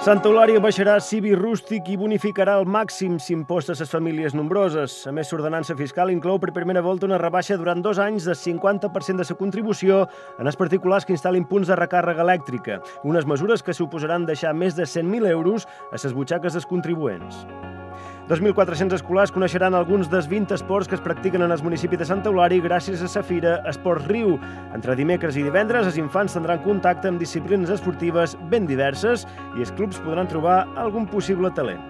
Santa Eulària baixarà CIBI rústic i bonificarà al màxim l'impost a les famílies nombroses. A més, l'ordenança fiscal inclou per primera volta una rebaixa durant 2 anys del 50% de la contribució en els particulars que instal·lin punts de recàrrega elèctrica, unes mesures que suposaran deixar més de 100.000 euros a les butxaques dels contribuents. 2.400 escolars coneixeran alguns dels 20 esports que es practiquen en el municipi de Santa Eulària gràcies a la Fira Esports Riu. Entre dimecres i divendres, els infants tindran contacte amb disciplines esportives ben diverses i els clubs podran trobar algun possible talent.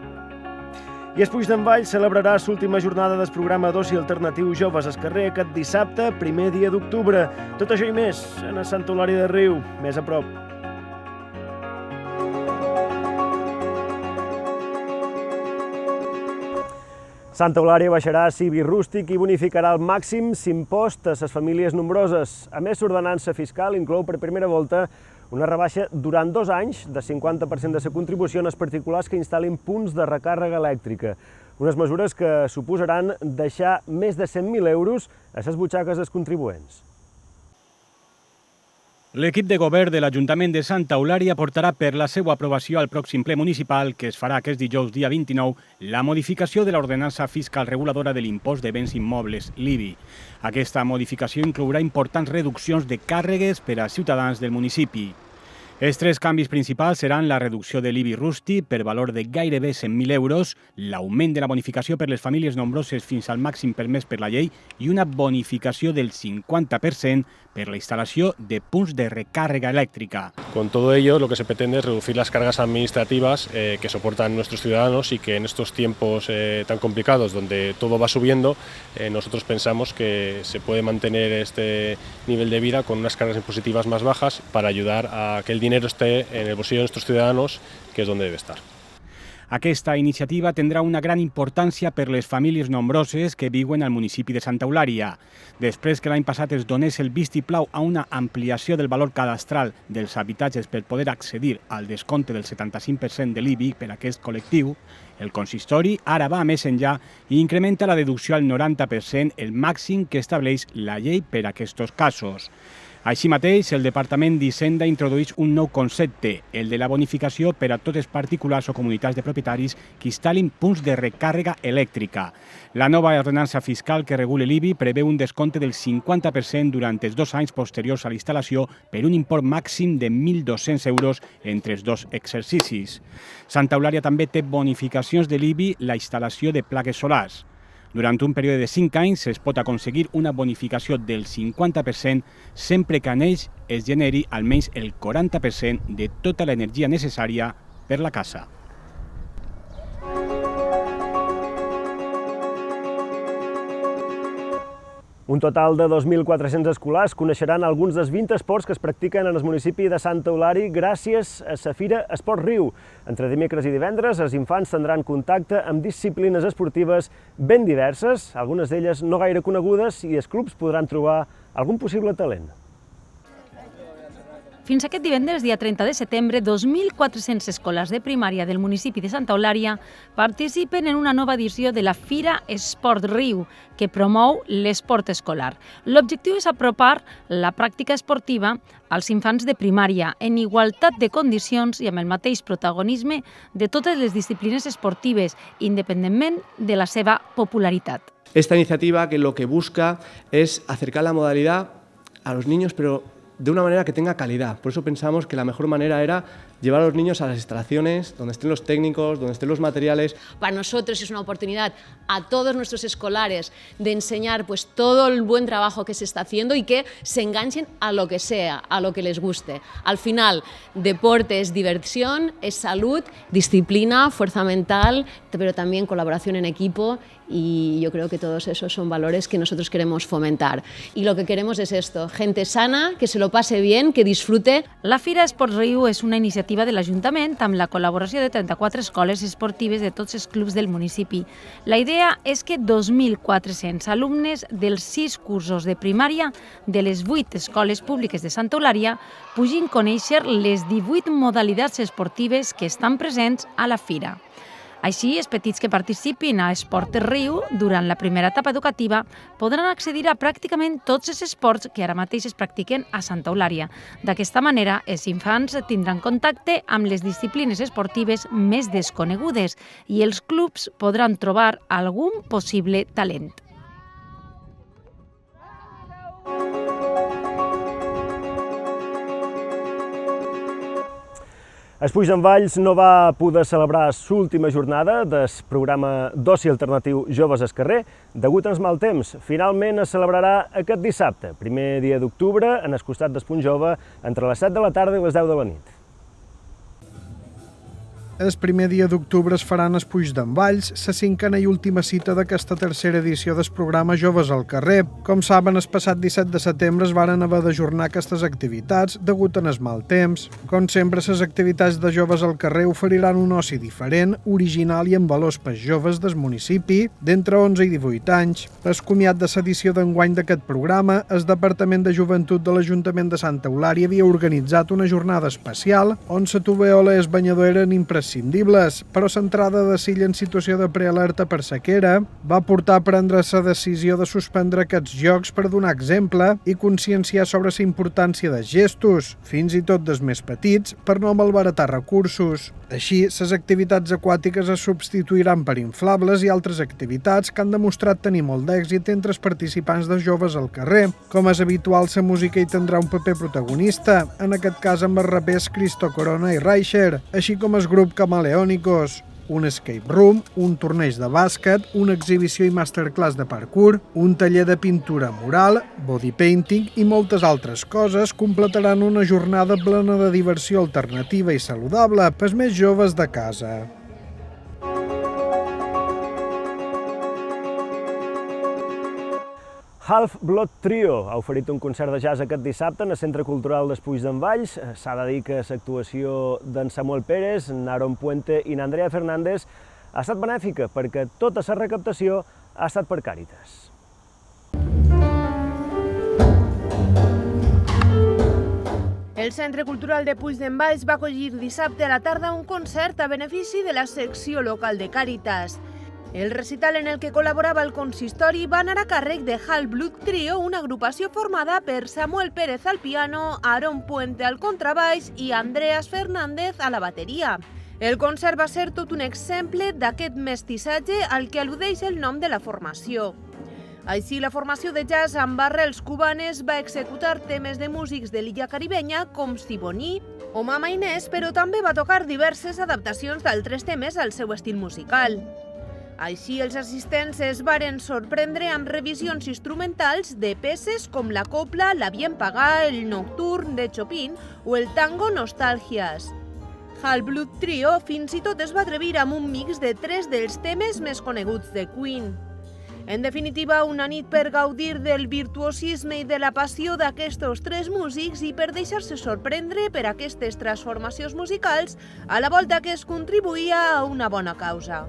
I el Puig d'en Vall celebrarà l'última jornada del programa d'oci alternatiu Joves al carrer aquest dissabte, primer dia d'octubre. Tot això i més en el Santa Eulària de Riu, més a prop. Santa Eulària baixarà CIBI rústic i bonificarà al màxim l'impost a les famílies nombroses. A més, l'ordenança fiscal inclou per primera volta una rebaixa durant 2 anys de 50% de la contribució en els particulars que instal·lin punts de recàrrega elèctrica. Unes mesures que suposaran deixar més de 100.000 euros a les butxaques dels contribuents. L'equip de govern de l'Ajuntament de Santa Eulària portarà per la seva aprovació al pròxim ple municipal, que es farà aquest dijous dia 29, la modificació de l'ordenança fiscal reguladora de l'impost de béns immobles, l'IBI. Aquesta modificació inclourà importants reduccions de càrregues per als ciutadans del municipi. Els 3 canvis principals seran la reducció de l'IBI rústic per valor de gairebé 100.000 euros, l'augment de la bonificació per les famílies nombroses fins al màxim permès per la llei i una bonificació del 50% per la instalació de punts de recàrrega elèctrica. Con todo ello, lo que se pretende es reducir las cargas administrativas que soportan nuestros ciudadanos y que en estos tiempos tan complicados, donde todo va subiendo, nosotros pensamos que se puede mantener este nivel de vida con unas cargas impositivas más bajas para ayudar a que el dinero esté en el bolsillo de nuestros ciudadanos, que es donde debe estar. Aquesta iniciativa tindrà una gran importància per les famílies nombroses que viuen al municipi de Santa Eulària. Després que l'any passat es donés el vistiplau a una ampliació del valor cadastral dels habitatges per poder accedir al descompte del 75% de l'IBI per a aquest col·lectiu, el consistori ara va més enllà i incrementa la deducció al 90%, el màxim que estableix la llei per a aquests casos. Així mateix, el Departament d'Hisenda introdueix un nou concepte, el de la bonificació per a tots els particulars o comunitats de propietaris que instal·lin punts de recàrrega elèctrica. La nova ordenança fiscal que regula l'IBI preveu un descompte del 50% durant els 2 anys posteriors a la instal·lació per un import màxim de 1.200 euros entre els 2 exercicis. Santa Eulària també té bonificacions de l'IBI la instal·lació de plaques solars. Durant un període de 5 anys es pot aconseguir una bonificació del 50% sempre que en ells es generi almenys el 40% de tota l'energia necessària per la casa. Un total de 2.400 escolars coneixeran alguns dels 20 esports que es practiquen en el municipi de Santa Eulària gràcies a la Fira Esports Riu. Entre dimecres i divendres, els infants tindran contacte amb disciplines esportives ben diverses, algunes d'elles no gaire conegudes, i els clubs podran trobar algun possible talent. Fins aquest divendres, dia 30 de setembre, 2.400 escolars de primària del municipi de Santa Eulària participen en una nova edició de la Fira Esport Riu, que promou l'esport escolar. L'objectiu és apropar la pràctica esportiva als infants de primària en igualtat de condicions i amb el mateix protagonisme de totes les disciplines esportives, independentment de la seva popularitat. Esta iniciativa que lo que busca es acercar la modalidad a los niños, pero de una manera que tenga calidad. Por eso pensamos que la mejor manera era llevar a los niños a las instalaciones, donde estén los técnicos, donde estén los materiales. Para nosotros es una oportunidad a todos nuestros escolares de enseñar pues, todo el buen trabajo que se está haciendo y que se enganchen a lo que sea, a lo que les guste. Al final, deporte es diversión, es salud, disciplina, fuerza mental, pero también colaboración en equipo, y yo creo que todos esos son valores que nosotros queremos fomentar. Y lo que queremos es esto, gente sana, que se lo pase bien, que disfrute. La Fira Esports Riu és una iniciativa de l'Ajuntament amb la col·laboració de 34 escoles esportives de tots els clubs del municipi. La idea és que 2.400 alumnes dels 6 cursos de primària de les 8 escoles públiques de Santa Eulària puguin conèixer les 18 modalitats esportives que estan presents a la fira. Així, els petits que participin a Esport Riu durant la primera etapa educativa podran accedir a pràcticament tots els esports que ara mateix es practiquen a Santa Eulària. D'aquesta manera, els infants tindran contacte amb les disciplines esportives més desconegudes i els clubs podran trobar algun possible talent. El Puig d'en Valls no va poder celebrar l'última jornada del programa d'oci alternatiu Joves al carrer degut als mal temps. Finalment es celebrarà aquest dissabte, primer dia d'octubre, en el costat del Punt Jove, entre les 7 de la tarda i les 10 de la nit. El primer dia d'octubre es faran al Puig d'en Valls, la cinquena i última cita d'aquesta tercera edició del programa Joves al carrer. Com saben, el passat 17 de setembre es varen haver d'ajornar aquestes activitats degut al mal temps. Com sempre, les activitats de Joves al carrer oferiran un oci diferent, original i amb valors pels joves del municipi d'entre 11 i 18 anys. Per comiat de l'edició d'enguany d'aquest programa, el Departament de Joventut de l'Ajuntament de Santa Eulària havia organitzat una jornada especial on la toveola i el banyador eren imprescindibles, però l'entrada de Silla en situació de prealerta per sequera va portar a prendre la decisió de suspendre aquests jocs per donar exemple i conscienciar sobre la importància dels gestos, fins i tot dels més petits, per no malbaratar recursos. Així, les activitats aquàtiques es substituiran per inflables i altres activitats que han demostrat tenir molt d'èxit entre els participants de Joves al carrer. Com és habitual, la música hi tindrà un paper protagonista, en aquest cas amb els rapers Cristo Corona i Reicher, així com el grup Camaleónicos, un escape room, un torneig de bàsquet, una exhibició i masterclass de parkour, un taller de pintura mural, body painting i moltes altres coses completaran una jornada plena de diversió alternativa i saludable pels més joves de casa. Half Blood Trio ha oferit un concert de jazz aquest dissabte en el Centre Cultural del Puig d'en Valls. S'ha de dir que l'actuació d'en Samuel Pérez, Aaron Puente i Andrea Fernández ha estat benèfica perquè tota la recaptació ha estat per Càritas. El Centre Cultural de Puig d'en Valls va acollir dissabte a la tarda un concert a benefici de la secció local de Càritas. El recital en el que col·laborava el consistori va anar a càrrec de Half Blood Trio, una agrupació formada per Samuel Pérez al piano, Aaron Puente al contrabaix i Andreas Fernández a la bateria. El concert va ser tot un exemple d'aquest mestissatge al que al·ludeix el nom de la formació. Així, la formació de jazz amb arrels cubanes va executar temes de músics de l'illa caribenya com Siboney o Mama Inés, però també va tocar diverses adaptacions d'altres temes al seu estil musical. Així, els assistents es varen sorprendre amb revisions instrumentals de peces com la copla La Bien Pagà, el Nocturn de Chopin o el tango Nostalgias. Half Blood Trio fins i tot es va atrevir amb un mix de 3 dels temes més coneguts de Queen. En definitiva, una nit per gaudir del virtuosisme i de la passió d'aquestos 3 músics i per deixar-se sorprendre per aquestes transformacions musicals a la volta que es contribuïa a una bona causa.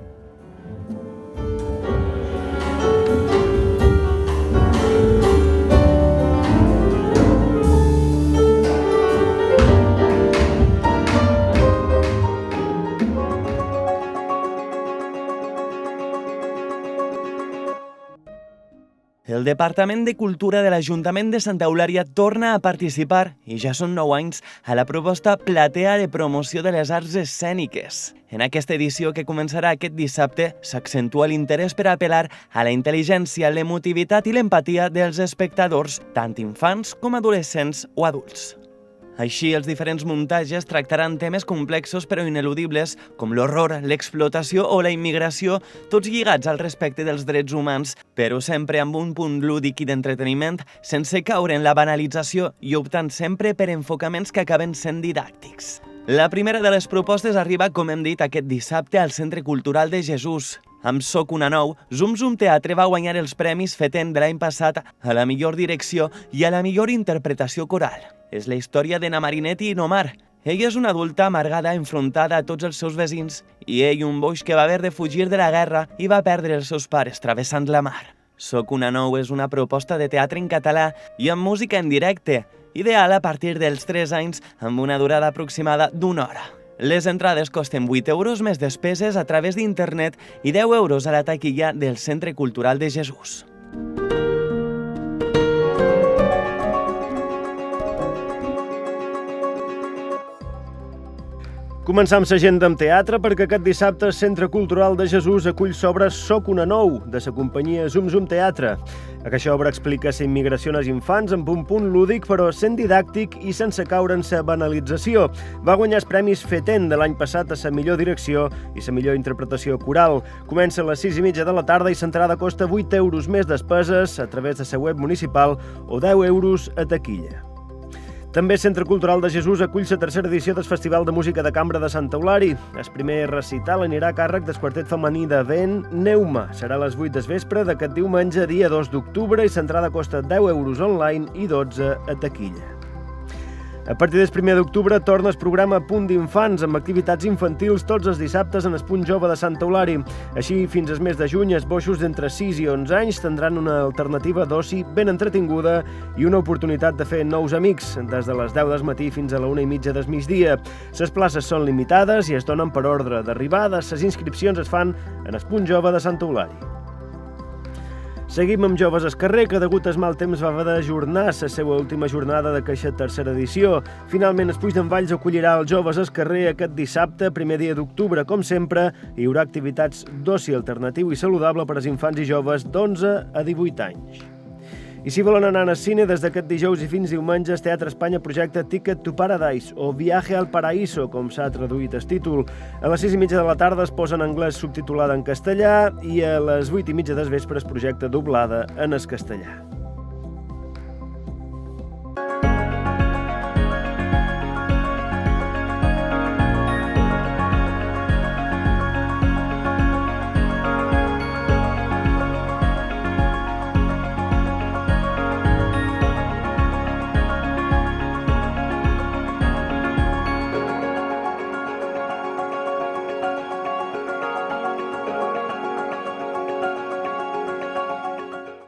El Departament de Cultura de l'Ajuntament de Santa Eulària torna a participar, i ja són 9 anys, a la proposta Platea de Promoció de les Arts Escèniques. En aquesta edició, que començarà aquest dissabte, s'accentua l'interès per apel·lar a la intel·ligència, l'emotivitat i l'empatia dels espectadors, tant infants com adolescents o adults. Així, els diferents muntatges tractaran temes complexos però ineludibles com l'horror, l'explotació o la immigració, tots lligats al respecte dels drets humans, però sempre amb un punt lúdic i d'entreteniment, sense caure en la banalització i optant sempre per enfocaments que acaben sent didàctics. La primera de les propostes arriba, com hem dit, aquest dissabte al Centre Cultural de Jesús. Amb Soc una nou, Zum Zum Teatre va guanyar els premis Feten de l'any passat a la millor direcció i a la millor interpretació coral. És la història de na Marinetti i Nomar. Ella és una adulta amargada enfrontada a tots els seus veïns i ell un boix que va haver de fugir de la guerra i va perdre els seus pares travessant la mar. Soc una nou és una proposta de teatre en català i amb música en directe, ideal a partir dels 3 anys amb una durada aproximada d'1 hora. Les entrades costen 8 euros més despeses a través d'internet i 10 euros a la taquilla del Centre Cultural de Jesús. Començam l'agenda amb teatre perquè aquest dissabte el Centre Cultural de Jesús acull l'obra Soc una nou, de la companyia Zum Zum Teatre. Aquesta obra explica la immigració als infants amb un punt lúdic però sent didàctic i sense caure en la banalització. Va guanyar els premis FETEN de l'any passat a la millor direcció i la millor interpretació coral. Comença a les 6:30 de la tarda i l'entrada costa 8 euros més despeses a través de la web municipal o 10 euros a taquilla. També el Centre Cultural de Jesús acull la tercera edició del Festival de Música de Cambra de Santa Eulària. El primer recital anirà a càrrec del quartet femení de vent Neuma. Serà a les 8 del vespre d'aquest diumenge, dia 2 d'octubre, i l'entrada costa 10 euros online i 12 a taquilla. A partir del 1 d'octubre torna el programa Punt d'Infants amb activitats infantils tots els dissabtes en el Punt Jove de Santa Eulària. Així, fins al mes de juny, els boixos d'entre 6 i 11 anys tindran una alternativa d'oci ben entretinguda i una oportunitat de fer nous amics, des de les 10 del matí fins a la 1:30 del migdia. Les places són limitades i es donen per ordre d'arribada. Les inscripcions es fan en el Punt Jove de Santa Eulària. Seguim amb Joves al carrer, que degut al mal temps va haver d'ajornar la seva última jornada d'aquesta tercera edició. Finalment, el Puig d'en Valls acollirà els Joves al carrer aquest dissabte, primer dia d'octubre. Com sempre, hi haurà activitats d'oci alternatiu i saludable per als infants i joves d'11 a 18 anys. I si volen anar al cine, des d'aquest dijous i fins diumenge, el Teatre Espanya projecta Ticket to Paradise, o Viaje al Paraíso, com s'ha traduït el títol. A les 6:30 de la tarda es posa en anglès subtitulada en castellà i a les 8:30 del vespre es projecta doblada en el castellà.